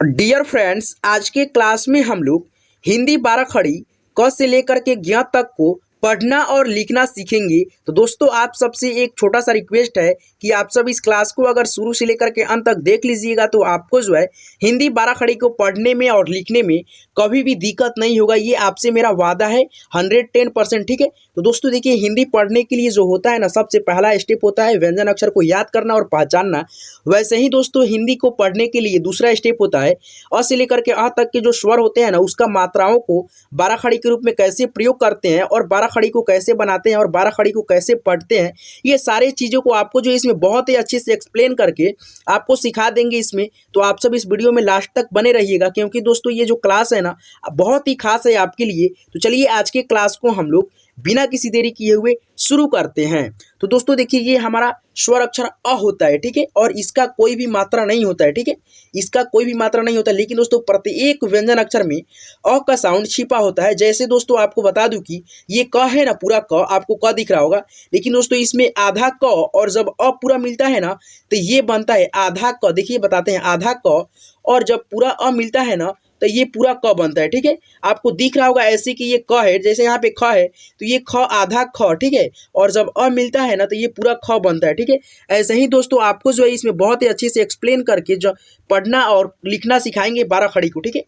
Dear friends, आज के class में हम लोग हिंदी 12 खड़ी क से लेकर के ज्ञ तक को पढ़ना और लिखना सीखेंगे। तो दोस्तों, आप सबसे एक छोटा सा रिक्वेस्ट है कि आप सब इस क्लास को अगर शुरू से लेकर के अंत तक देख लीजिएगा तो आपको जो है हिंदी 12 खड़ी को पढ़ने में और लिखने में कभी भी दिक्कत नहीं होगा। ये आपसे मेरा वादा है 110%। ठीक है, तो दोस्तों देखिए, हिंदी पढ़ने के लिए जो होता है ना, सबसे पहला स्टेप होता है व्यंजन अक्षर को याद करना और पहचानना। वैसे ही दोस्तों, हिंदी को पढ़ने के लिए दूसरा स्टेप होता है अ से लेकर के आ तक के जो स्वर होते हैं ना, उसका मात्राओं को 12 खड़ी के रूप में कैसे प्रयोग करते हैं और 12 खड़ी को कैसे बनाते हैं और 12 खड़ी को कैसे पढ़ते हैं। ये सारे चीज़ों को आपको जो इसमें बहुत ही अच्छे से एक्सप्लेन करके आपको सिखा देंगे इसमें। तो आप सब इस वीडियो में लास्ट तक बने रहिएगा, क्योंकि दोस्तों ये जो क्लास है ना, बहुत ही खास है आपके लिए। तो चलिए आज के क्लास को हम लोग बिना किसी देरी किए हुए शुरू करते हैं। तो दोस्तों देखिए, ये हमारा स्वर अक्षर अ होता है, ठीक है, और इसका कोई भी मात्रा नहीं होता है, ठीक है, इसका कोई भी मात्रा नहीं होता। लेकिन दोस्तों, प्रत्येक व्यंजन अक्षर में अ का साउंड छिपा होता है। जैसे दोस्तों आपको बता दूं कि ये क है ना, पूरा क आपको क दिख रहा होगा, लेकिन दोस्तों इसमें आधा क और जब अ पूरा मिलता है ना, तो ये बनता है आधा क। देखिए बताते हैं, आधा क और जब पूरा अ मिलता है ना, तो ये पूरा क बनता है। ठीक है, आपको दिख रहा होगा ऐसे कि ये क है, जैसे यहाँ पे ख है तो ये ख आधा ख, ठीक है, और जब अ मिलता है ना तो ये पूरा ख बनता है। ठीक है, ऐसे ही दोस्तों आपको जो है इसमें बहुत ही अच्छे से एक्सप्लेन करके जो पढ़ना और लिखना सिखाएंगे 12 खड़ी को। ठीक है,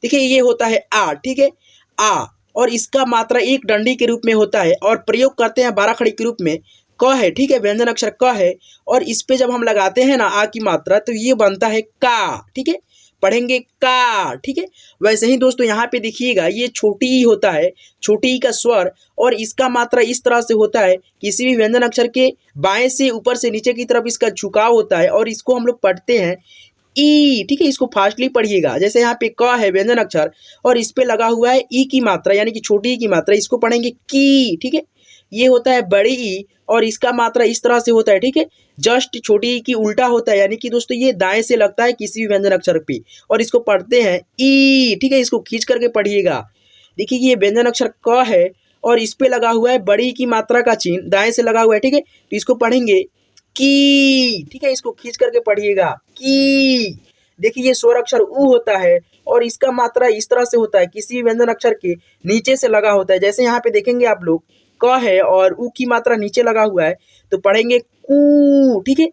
देखिए ये होता है आ, ठीक है, आ, और इसका मात्रा एक डंडी के रूप में होता है और प्रयोग करते हैं 12 खड़ी के रूप में। क है, ठीक है, व्यंजन अक्षर क है, और इस पे जब हम लगाते हैं ना आ की मात्रा, तो ये बनता है का। ठीक है, पढ़ेंगे का। ठीक है, वैसे ही दोस्तों यहाँ पे देखिएगा, ये छोटी ई होता है, छोटी ई का स्वर, और इसका मात्रा इस तरह से होता है, किसी भी व्यंजन अक्षर के बाएं से ऊपर से नीचे की तरफ इसका झुकाव होता है, और इसको हम लोग पढ़ते हैं ई। ठीक है, इसको फास्टली पढ़िएगा। जैसे यहाँ पे क है व्यंजन अक्षर और इस पे लगा हुआ है ई की मात्रा, यानी कि छोटी ई की मात्रा, इसको पढ़ेंगे की। ठीक है, ये होता है बड़ी ई और इसका मात्रा इस तरह से होता है। ठीक है, जस्ट छोटी ई की उल्टा होता है, यानी कि दोस्तों ये दाएं से लगता है किसी भी व्यंजन अक्षर पे, और इसको पढ़ते हैं ई। ठीक है, इसको खींच करके पढ़िएगा। देखिए ये व्यंजन अक्षर क है और इस पे लगा हुआ है बड़ी की मात्रा का चिन्ह, दाएं से लगा हुआ है। ठीक है, तो इसको पढ़ेंगे की। ठीक है, इसको खींच करके पढ़िएगा की। देखिए ये स्वर अक्षर उ होता है और इसका मात्रा इस तरह से होता है, किसी व्यंजन अक्षर के नीचे से लगा होता है। जैसे यहाँ पे देखेंगे आप लोग, क है और उ की मात्रा नीचे लगा हुआ है, तो पढ़ेंगे कू। ठीक है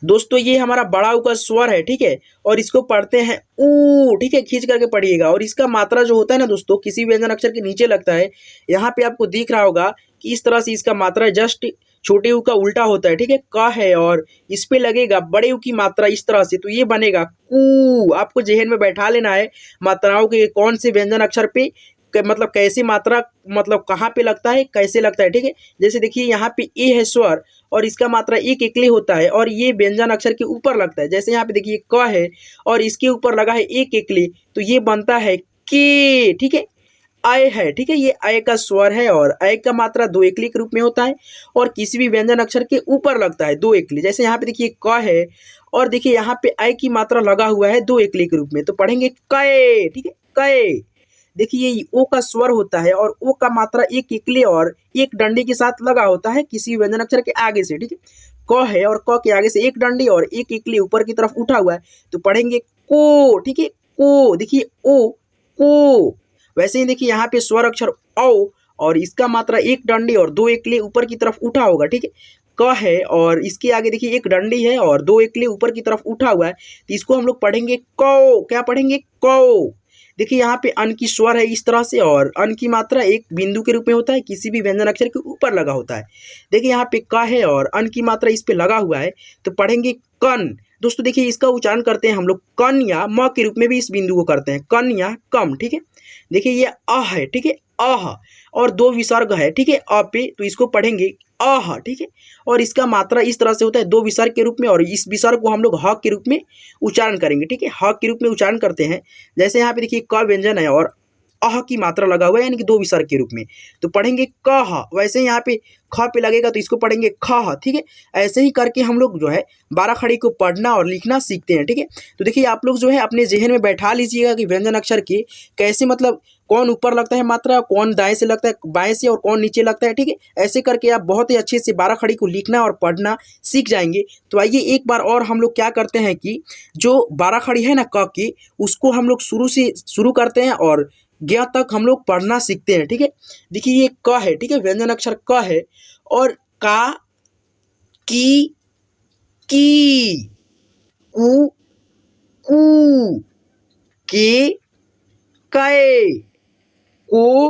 दोस्तों, ये हमारा बड़ा उ का स्वर है, ठीक है, और इसको पढ़ते हैं ऊ। ठीक है, खींच करके पढ़िएगा। और इसका मात्रा जो होता है ना दोस्तों, किसी व्यंजन अक्षर के नीचे लगता है। यहाँ पे आपको दिख रहा होगा कि इस तरह से इसका मात्रा जस्ट छोटे उ का उल्टा होता है। ठीक है, क है और इस पे लगेगा बड़े उ की मात्रा इस तरह से, तो ये बनेगा कू। आपको जेहन में बैठा लेना है मात्राओं के कौन से व्यंजन अक्षर पे मतलब कैसे मात्रा, मतलब कहाँ पे लगता है, कैसे लगता है। ठीक है, जैसे देखिए यहाँ पे ए है स्वर और इसका मात्रा एक एकले होता है और ये व्यंजन अक्षर के ऊपर लगता है। जैसे यहाँ पे देखिए क है और इसके ऊपर लगा है एक एकले, तो ये बनता है के। ठीक है, अय है, ठीक है, ये अय का स्वर है और अय का मात्रा दो एकले के रूप में होता है और किसी भी व्यंजन अक्षर के ऊपर लगता है दो एकले। जैसे यहाँ पे देखिए क है और देखिए यहाँ पे अय की मात्रा लगा हुआ है दो एकले के रूप में, तो पढ़ेंगे कय। ठीक है, कय। देखिए ये ओ का स्वर होता है और ओ का मात्रा एक इकले और एक डंडी के साथ लगा होता है किसी व्यंजन अक्षर के आगे से। ठीक है, क है और क के आगे से एक डंडी और एक इकले ऊपर की तरफ उठा हुआ है, तो पढ़ेंगे को। ठीक है, को। देखिए ओ, को। वैसे ही देखिए यहाँ पे स्वर अक्षर औ और इसका मात्रा एक डंडी और दो एकले ऊपर की तरफ उठा होगा। ठीक है, क है और इसके आगे देखिए एक डंडी है और दो एकले ऊपर की तरफ उठा हुआ है, तो इसको हम लोग पढ़ेंगे कौ। क्या पढ़ेंगे, कौ। देखिए यहाँ पे अन की स्वर है इस तरह से और अन की मात्रा एक बिंदु के रूप में होता है, किसी भी व्यंजन अक्षर के ऊपर लगा होता है। देखिए यहाँ पे क है और अन की मात्रा इस पे लगा हुआ है, तो पढ़ेंगे कन। दोस्तों देखिए इसका उच्चारण करते हैं हम लोग कन या म के रूप में भी इस बिंदु को करते हैं, कन या कम। ठीक है, देखिए ये अ है, ठीक है, अह, और दो विसर्ग है, ठीक है, अ पे, तो इसको पढ़ेंगे अह। ठीक है, और इसका मात्रा इस तरह से होता है दो विसर्ग के रूप में, और इस विसर्ग को हम लोग ह के रूप में उच्चारण करेंगे। ठीक है, ह के रूप में उच्चारण करते हैं। जैसे यहाँ पे देखिए क व्यंजन है और अह की मात्रा लगा हुआ है, यानी कि दो विसर्ग के रूप में। तो पढ़ेंगे कह, वैसे ही यहाँ पे ख पे लगेगा तो इसको पढ़ेंगे खह। ठीक है, ऐसे ही करके हम लोग जो है बारह खड़ी को पढ़ना और लिखना सीखते हैं। ठीक है, तो देखिए आप लोग जो है अपने जहन में बैठा लीजिएगा कि व्यंजन अक्षर के कैसे, मतलब कौन ऊपर लगता है मात्रा, कौन दाएं से लगता है, बाएं से, और कौन नीचे लगता है। ठीक है, ऐसे करके आप बहुत ही अच्छे से बारह खड़ी को लिखना और पढ़ना सीख जाएंगे। तो आइए एक बार और हम लोग क्या करते हैं कि जो बारह खड़ी है ना क की, उसको हम लोग शुरू करते हैं और ज्ञ तक हम लोग पढ़ना सीखते हैं। ठीक है, देखिए ये क है। ठीक है, व्यंजन अक्षर क है, और का, की, कु, कू, के, कै, को,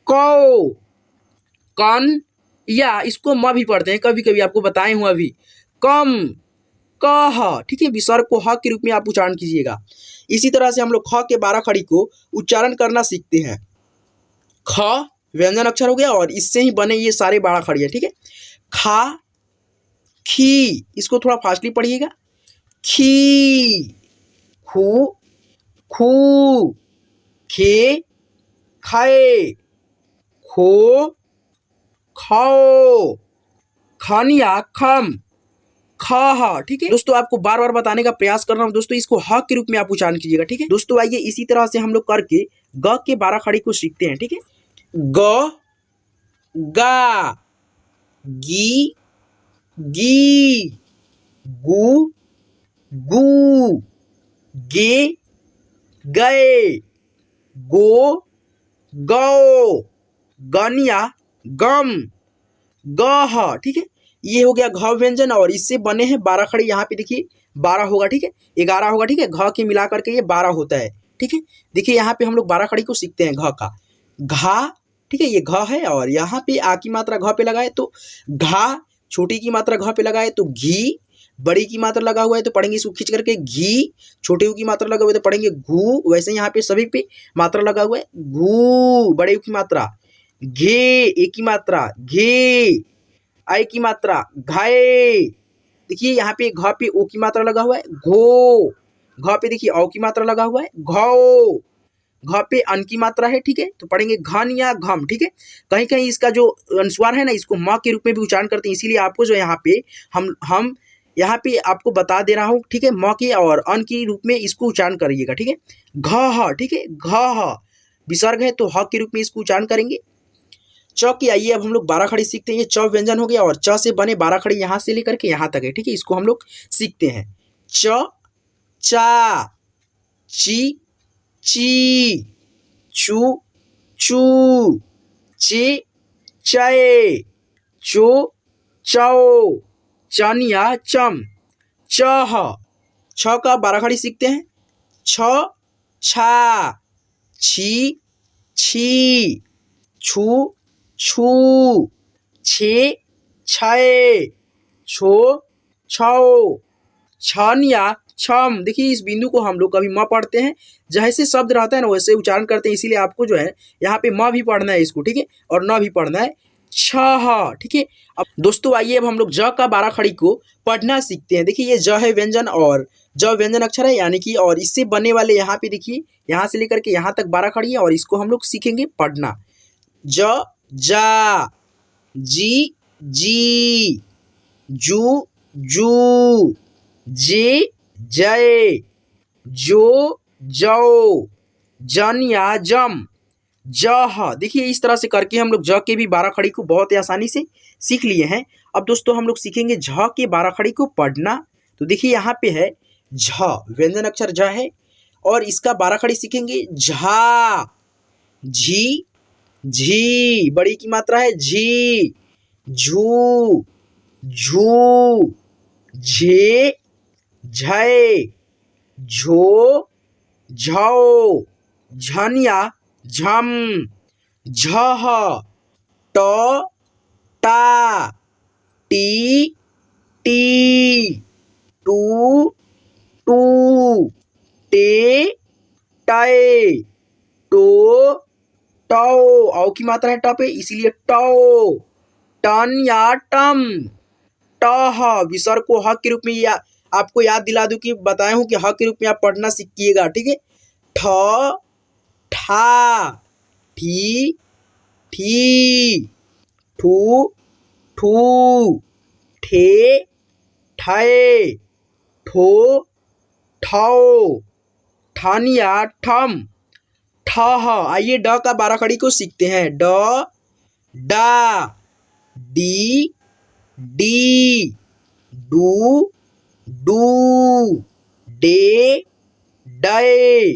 कौ, कन, या इसको म भी पढ़ते हैं कभी कभी, आपको बताए हूँ अभी, कम, कह। ठीक है, विसर्ग को ह के रूप में आप उच्चारण कीजिएगा। इसी तरह से हम लोग ख के बारह खड़ी को उच्चारण करना सीखते हैं। ख व्यंजन अक्षर हो गया और इससे ही बने ये सारे बारह खड़ी है। ठीक है, खा, खी, इसको थोड़ा फास्टली पढ़िएगा, खी, खू, खू, खे, खे, खो, खो, खनिया, खम, खा। ठीक है दोस्तों, आपको बार बार बताने का प्रयास कर रहा हूं दोस्तों, इसको ह के रूप में आप उच्चारण कीजिएगा। ठीक है दोस्तों, आइए इसी तरह से हम लोग करके ग के बारह खड़ी को सीखते हैं। ठीक है, ग, गा, गी, गी, गु, गू, गे, गए, गो, गौ, गनिया, गम, गह। ठीक है, ये हो गया घ व्यंजन और इससे बने हैं बारह खड़ी। यहाँ पे देखिए 12 होगा। ठीक है, 11 होगा। ठीक है, घ के मिला करके ये 12 होता है। ठीक है, देखिए यहाँ पे हम लोग बारह खड़ी को सीखते हैं घ का। घा, ठीक है, ये घ है और यहाँ पे आ की मात्रा घ पे लगाए तो घा, छोटी की मात्रा घ पे लगाए तो घी, बड़ी की मात्रा लगा हुआ है तो पढ़ेंगे इसको खींच करके घी, छोटे की मात्रा लगा हुआ है तो पढ़ेंगे घू। वैसे यहाँ पे सभी पे मात्रा लगा हुआ है, घू, बड़े की मात्रा, घे, एक की मात्रा, घे, आई की मात्रा, घाए। देखिए यहाँ पे घ पे ओ की मात्रा लगा हुआ है, घो, घ पे देखिए औ की मात्रा लगा हुआ है, घो, घ पे अन की मात्रा है। ठीक है, तो पढ़ेंगे घन या घम। ठीक है, कहीं कहीं इसका जो अनुस्वार है ना, इसको म के रूप में भी उच्चारण करते हैं, इसीलिए आपको जो यहाँ पे हम यहाँ पे आपको बता दे रहा हूँ। ठीक है, म के और अन के रूप में इसको उच्चारण करिएगा। ठीक है, घ, ठीक है, घ विसर्ग है तो ह के रूप में इसको उच्चारण करेंगे। च की आइए अब हम लोग बारह खड़ी सीखते हैं। ये च व्यंजन हो गया और च से बने बारह खड़ी यहाँ से लेकर के यहाँ तक है। ठीक है, इसको हम लोग सीखते हैं। च, चा, ची, ची, चू, चू, चे, चय, चो, चौ, चनिया, चम, चह। छ का बारह खड़ी सीखते हैं। छ, छा, छी, छी, छू, छू, छे, छय, छो, छौ, छन या छम। देखिए इस बिंदु को हम लोग कभी म पढ़ते हैं, जैसे शब्द रहता है ना वैसे उच्चारण करते हैं, इसीलिए आपको जो है यहाँ पे म भी पढ़ना है इसको। ठीक है, और न भी पढ़ना है, छह। ठीक है, अब दोस्तों आइए अब हम लोग ज का बारह खड़ी को पढ़ना सीखते हैं। देखिए ये ज है व्यंजन और ज व्यंजन अक्षर है, यानी कि और इससे बनने वाले यहाँ पे देखिए यहाँ से लेकर के यहाँ तक बारह खड़ी है और इसको हम लोग सीखेंगे पढ़ना। ज, जा, जी, जी, जू, जू, जे, जय, जो, जौ, जन या जम, जह। देखिए इस तरह से करके हम लोग ज के भी बारह खड़ी को बहुत ही आसानी से सीख लिए हैं। अब दोस्तों हम लोग सीखेंगे झ के बारह खड़ी को पढ़ना। तो देखिए यहाँ पे है झ, व्यंजन अक्षर झ है और इसका बारह खड़ी सीखेंगे झा, झी, झी, बड़ी की मात्रा है झी, झू, झू, झे, झय, झो, झौ, झनिया, झम, झह, ट, टा, टी, टी, टू, टू, टे, टय, टो, टौ, औ की मात्रा है ट पे इसीलिए टौ, टन या टम, टह। विसर्ग को ह के रूप में आपको याद दिला दूं कि बताया हूं कि ह के रूप में आप पढ़ना सीखिएगा। ठीक है, ठ, ठा, ठी, ठी, ठू, ठू, ठे, ठे, ठो, ठौ, ठानिया ठम, ठह। आइए ड का बाराखड़ी को सीखते हैं। ड, डा, D, D, do, do, day, day.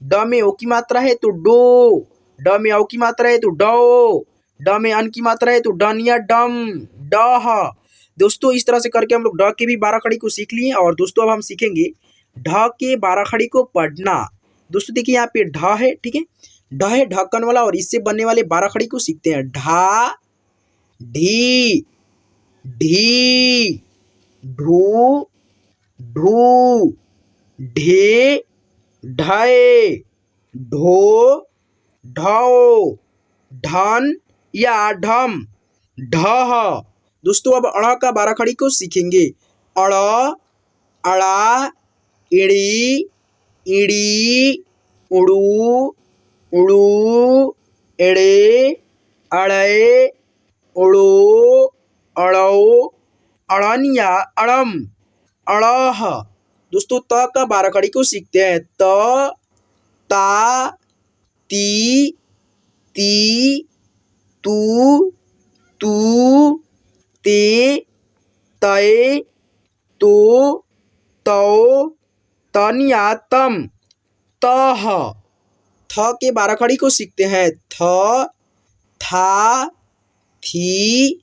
ड में ओ की मात्रा है तो डो, ड में औ की मात्रा है तो डो, ड में अन की मात्रा है तो डन या डम, डह। दोस्तों इस तरह से करके हम लोग ड के भी बाराखड़ी को सीख लिए। और दोस्तों अब हम सीखेंगे ढ के बाराखड़ी को पढ़ना। दोस्तों देखिए यहाँ पे ढ है, ठीक है, ढ है ढक्कन वाला, और इससे बनने वाले बाराखड़ी को सीखते हैं। ढा, ढी, ढी, ढू, ढू, ढे, ढे, ढो, ढौ, ढन या ढम, ढह। दोस्तों अब अड़ का बाराखड़ी को सीखेंगे। अड़, अड़ा, इड़ी, इड़ी, उड़ू, उड़ू, एड़े, अड़े, उड़ो, अड़ो, अड़निया अड़म, अड़ह। दोस्तों त का बाराखड़ी को सीखते हैं। त, ता, ती, ती, तू, तू, ते, तय, तो, तौ, तनिया तम, तह। थ के बाराखड़ी को सीखते हैं। थ, था, थी,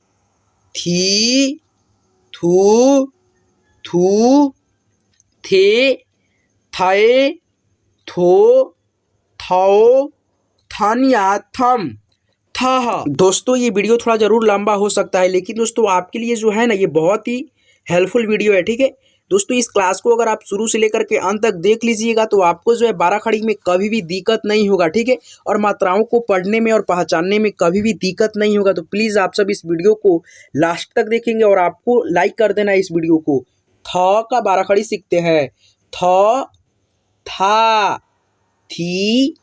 थी, थू, थू, थे, थे, थो, थौ, थनिया थम, थह। दोस्तों ये वीडियो थोड़ा ज़रूर लंबा हो सकता है, लेकिन दोस्तों आपके लिए जो है ना ये बहुत ही हेल्पफुल वीडियो है, ठीक है। दोस्तों इस क्लास को अगर आप शुरू से लेकर के अंत तक देख लीजिएगा तो आपको जो है बाराखड़ी में कभी भी दिक्कत नहीं होगा, ठीक है। और मात्राओं को पढ़ने में और पहचानने में कभी भी दिक्कत नहीं होगा। तो प्लीज़ आप सब इस वीडियो को लास्ट तक देखेंगे और आपको लाइक कर देना इस वीडियो को। थ का बाराखड़ी सीखते हैं। थ, था, थी,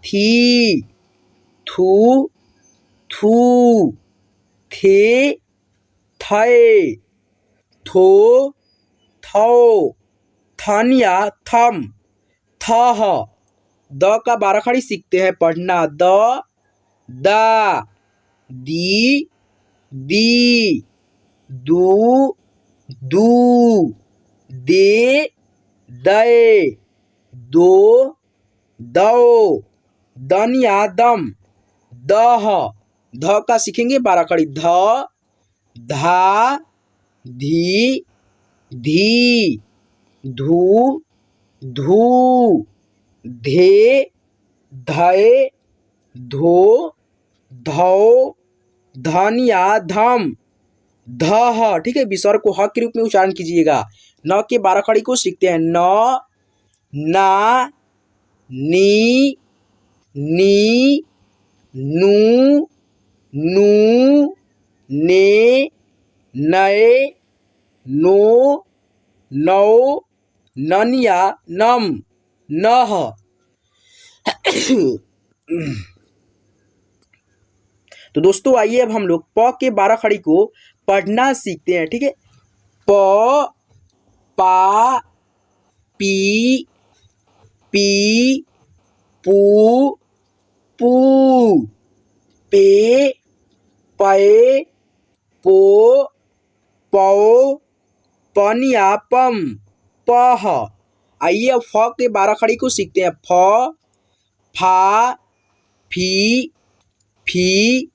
थी, थू, थू, थे, थे, थो, थौ, थनिया थम, थह। द का बाराखड़ी सीखते हैं पढ़ना। द, दा, दी, दी, दू, दू, दे, दे, दो, दो, दनिया दम, दह। ध का सीखेंगे बाराखड़ी। ध, धा, धी, धी, धू, धू, धे, धय, धो, धौ, धनिया धम, धह। ठीक है, विसर्ग को ह के रूप में उच्चारण कीजिएगा। न के बाराखड़ी को सीखते हैं। न, ना, नी, नी, नू, नू, ने, नए, नो, नौ, ननिया नम, नह। तो दोस्तों आइए अब हम लोग प के बाराखड़ी को पढ़ना सीखते हैं, ठीक है। प, पा, पी, पी, पू, पू, पे, पए, पो, पौ, पनिया पम, पह। आइए अब फ के बाराखड़ी को सीखते हैं। फ, फा, फी, फी,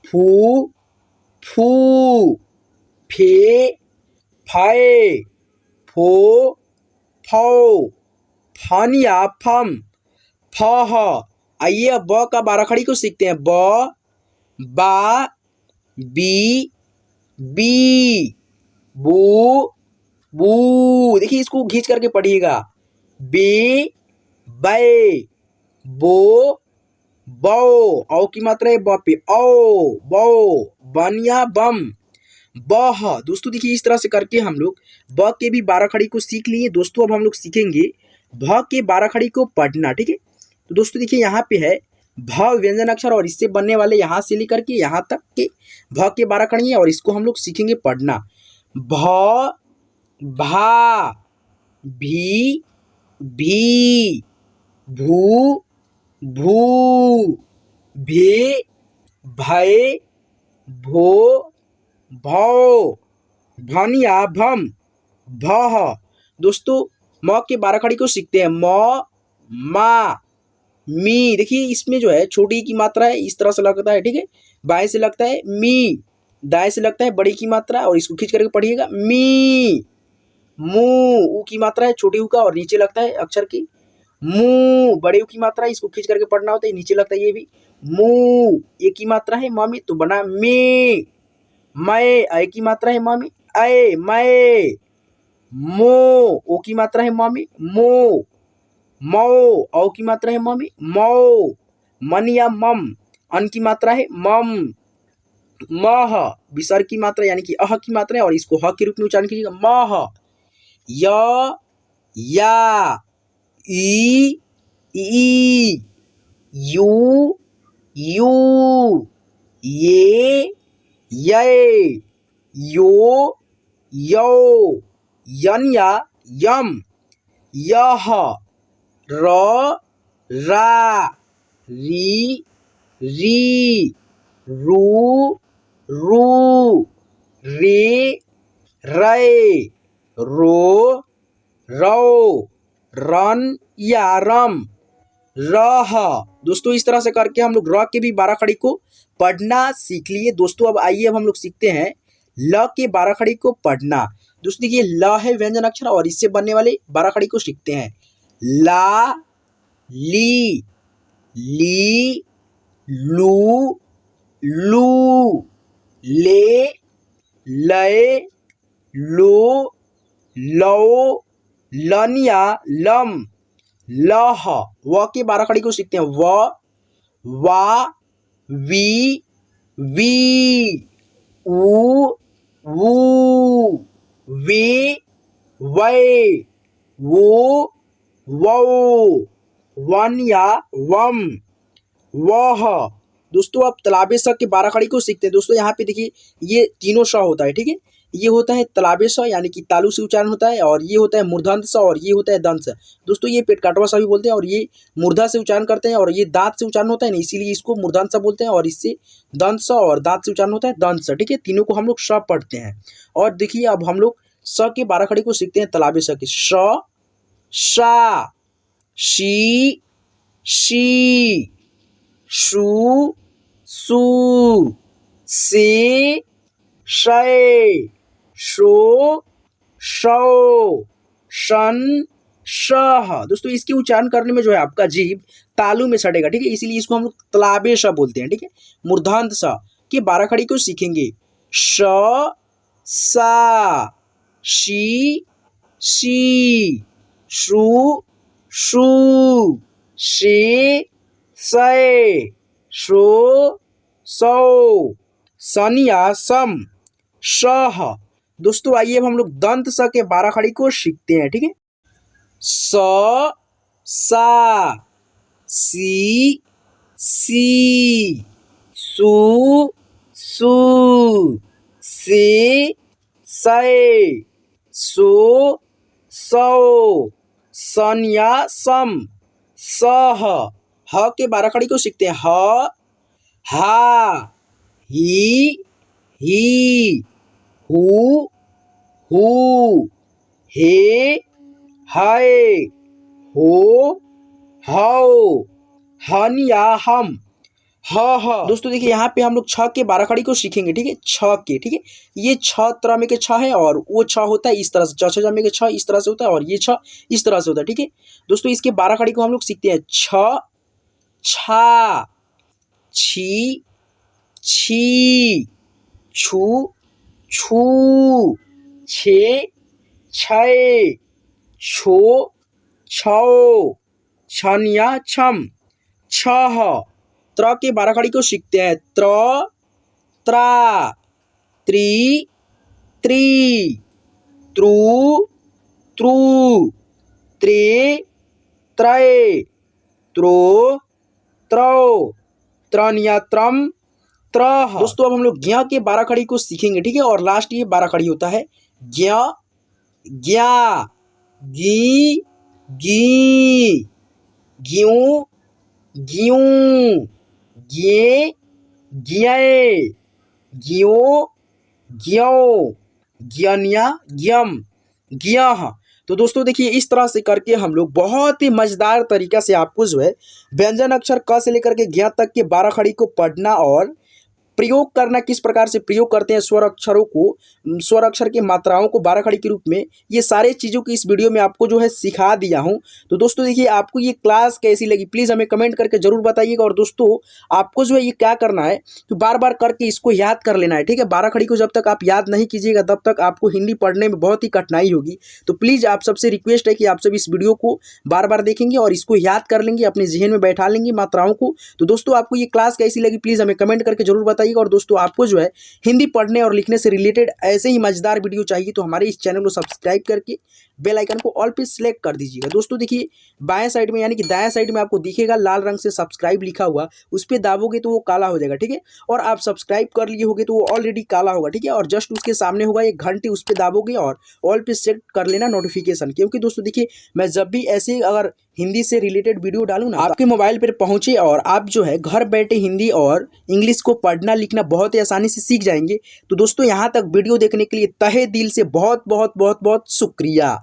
फू, फू, फे, फे, फो, फौ, फनिया फम, फह। आइए अब ब का बाराखड़ी को सीखते हैं। ब, बा, बी, बी, बू, बू। देखिए इसको खींच करके पढ़िएगा। बे, बै, बो, बौ, औ की मात्रा है ब पे, औ, बौ, बनिया बम, बह। दोस्तों देखिए इस तरह से करके हम लोग ब के भी बाराखड़ी को सीख लिए। दोस्तों अब हम लोग सीखेंगे भ के बाराखड़ी को पढ़ना, ठीक है। तो दोस्तों देखिए यहाँ पे है भ व्यंजन अक्षर और इससे बनने वाले यहाँ से लेकर के यहाँ तक के भ के 12 कड़ी है और इसको हम लोग सीखेंगे पढ़ना। भ, भा, भी, भी, भू, भू, भे, भय, भो, भौ, भनिया भम, भह। दोस्तों म के 12 खड़ी को सीखते हैं। म, मा, मी। देखिए इसमें जो है छोटी की मात्रा है, इस तरह से लगता है, ठीक है। बाएं से लगता है मी, दाएं से लगता है बड़ी की मात्रा और इसको खींच करके पढ़िएगा मी। मू, ऊ की मात्रा है छोटी ऊ का और नीचे लगता है अक्षर की। मू, बड़े ऊ की मात्रा है, इसको खींच करके पढ़ना होता है, नीचे लगता है ये भी। मू, ए की मात्रा है मामी तो बना मे। मैं, अय की मात्रा है मामी अय मैं। मो, ओ की मात्रा है मामी मो। मौ, औ की मात्रा है मामी मौ। मन या मम, अन की मात्रा है मम। मह, विसर्ग की मात्रा यानी कि अह की मात्रा है और इसको ह के रूप में उच्चारण कीजिएगा मह। य, या, ई, ई, यू, यू, ये, ये, यो, यो, यन या यम, यह, र, रा, री, री, रू, रू, रे, रे, रो, रौ, रन या रम, रह। दोस्तों इस तरह से करके हम लोग र के भी 12 खड़ी को पढ़ना सीख लिए। दोस्तों अब आइए अब हम लोग सीखते हैं ल के 12 खड़ी को पढ़ना। दोस्तों देखिए ल है व्यंजन अक्षर और इससे बनने वाले 12 खड़ी को सीखते हैं। ला, ली, ली, लू, लू, ले, लय, लो, लो, लन या लम, लह। व के 12 खड़ी को सीखते हैं। व, वा, वी, वी, ऊ, वू, वे, वै, वो, वौ, वन या वम, वह। दोस्तों अब तलाबे स के 12 खड़ी को सीखते हैं। दोस्तों यहाँ पे देखिए ये तीनों स होता है, ठीक है। ये होता है तलाबे स यानी कि तालु से उच्चारण होता है और ये होता है मूर्धन्य स और ये होता है दंत स। दोस्तों ये पेट काटवा सा भी बोलते हैं और ये मूर्धा से उच्चारण करते हैं और ये दांत से उच्चारण होता है ना, इसीलिए इसको मूर्धन्य स बोलते हैं और इससे दंत स और दांत से उच्चारण होता है दंत स, ठीक है। तीनों को हम लोग स पढ़ते हैं। और देखिए अब हम लोग स के 12 खड़ी को सीखते हैं तलाबे स के। श, शा, शी, शी, शू, सू, से, शय, शो, शौ, शन, शह। दोस्तों इसके उच्चारण करने में जो है आपका जीभ तालु में सटेगा, ठीक है, इसीलिए इसको हम लोग तलाबे श बोलते हैं, ठीक है। मूर्धांत स के 12 खड़ी को सीखेंगे। श, सा, शी, शी, शू, शू, शे, सय, शो, सौ, सन या सम, शह। दोस्तों आइए अब हम लोग दंत स के 12 खड़ी को सीखते हैं, ठीक है। स, सा, सी, सी, सू, सू, से, सय, सो, सौ, सन या सम, सह। ह के 12 खड़ी को सीखते हैं। ह, हा, ही, हू, हू, हे, हाय, हो, हौ, हन या हम, ह। दोस्तों देखिए यहाँ पे हम लोग छ के 12 खड़ी को सीखेंगे, ठीक है। छ के, ठीक है, ये छ तरह में के छ है और वो छ होता है इस तरह से, छ जमे के छ इस तरह से होता है और ये छ इस तरह से होता है, ठीक है। दोस्तों इसके 12 खड़ी को हम लोग सीखते हैं। छ, छा, छी, छी, छू, छू, छे, छय, छो, छौ, छन या छम, छह। त्र के 12 खड़ी को सीखते हैं। त्र, त्रा, त्री, त्री, त्रु, त्रु, त्रे, त्रय, त्रो, त्रौ, त्रन या त्रम, त्रह। दोस्तों अब हम लोग ज्ञ के 12 खड़ी को सीखेंगे, ठीक है। और लास्ट ये 12 खड़ी होता है ज्ञ, ज्ञा, गी, गी, ग्यूं, ग्यूं, ज्ञे, ज्ञे, ज्यों, ज्यों, ज्ञन्या, ज्ञम, ज्ञः। तो दोस्तों देखिए इस तरह से करके हम लोग बहुत ही मजेदार तरीका से आपको जो है व्यंजन अक्षर क से लेकर के ज्ञ तक के 12 खड़ी को पढ़ना और प्रयोग करना, किस प्रकार से प्रयोग करते हैं स्वर अक्षरों को, स्वर अक्षर की मात्राओं को 12 खड़ी के रूप में, ये सारे चीज़ों की इस वीडियो में आपको जो है सिखा दिया हूं। तो दोस्तों देखिए आपको ये क्लास कैसी लगी प्लीज़ हमें कमेंट करके जरूर बताइएगा। और दोस्तों आपको जो है ये क्या करना है कि बार बार करके इसको याद कर लेना है, ठीक है। 12 खड़ी को जब तक आप याद नहीं कीजिएगा तब तक आपको हिंदी पढ़ने में बहुत ही कठिनाई होगी। तो प्लीज़ आप सबसे रिक्वेस्ट है कि आप सब इस वीडियो को बार बार देखेंगे और इसको याद कर लेंगे, अपने जहन में बैठा लेंगे मात्राओं को। तो दोस्तों आपको ये क्लास कैसी लगी प्लीज़ हमें कमेंट करके जरूर बताइएगा। और दोस्तों आपको जो है हिंदी पढ़ने और लिखने से रिलेटेड ऐसे ही मजेदार वीडियो चाहिए तो हमारे इस चैनल को सब्सक्राइब करके बेल आइकन को ऑल पे सिलेक्ट कर दीजिएगा। दोस्तों देखिए बाएं साइड में यानी कि दाएं साइड में आपको दिखेगा लाल रंग से सब्सक्राइब लिखा हुआ, उस पर दाबोगे तो वो काला हो जाएगा, ठीक है। और आप सब्सक्राइब कर लिए होगे तो वो ऑलरेडी काला होगा, ठीक है। और जस्ट उसके सामने होगा एक घंटी, उस पर दाबोगे और ऑल पे सेट कर लेना नोटिफिकेशन, क्योंकि दोस्तों देखिए मैं जब भी ऐसे अगर हिंदी से रिलेटेड वीडियो डालूँ ना आपके मोबाइल पर पहुँचे और आप जो है घर बैठे हिंदी और इंग्लिश को पढ़ना लिखना बहुत ही आसानी से सीख जाएंगे। तो दोस्तों यहाँ तक वीडियो देखने के लिए तहे दिल से बहुत बहुत बहुत बहुत शुक्रिया।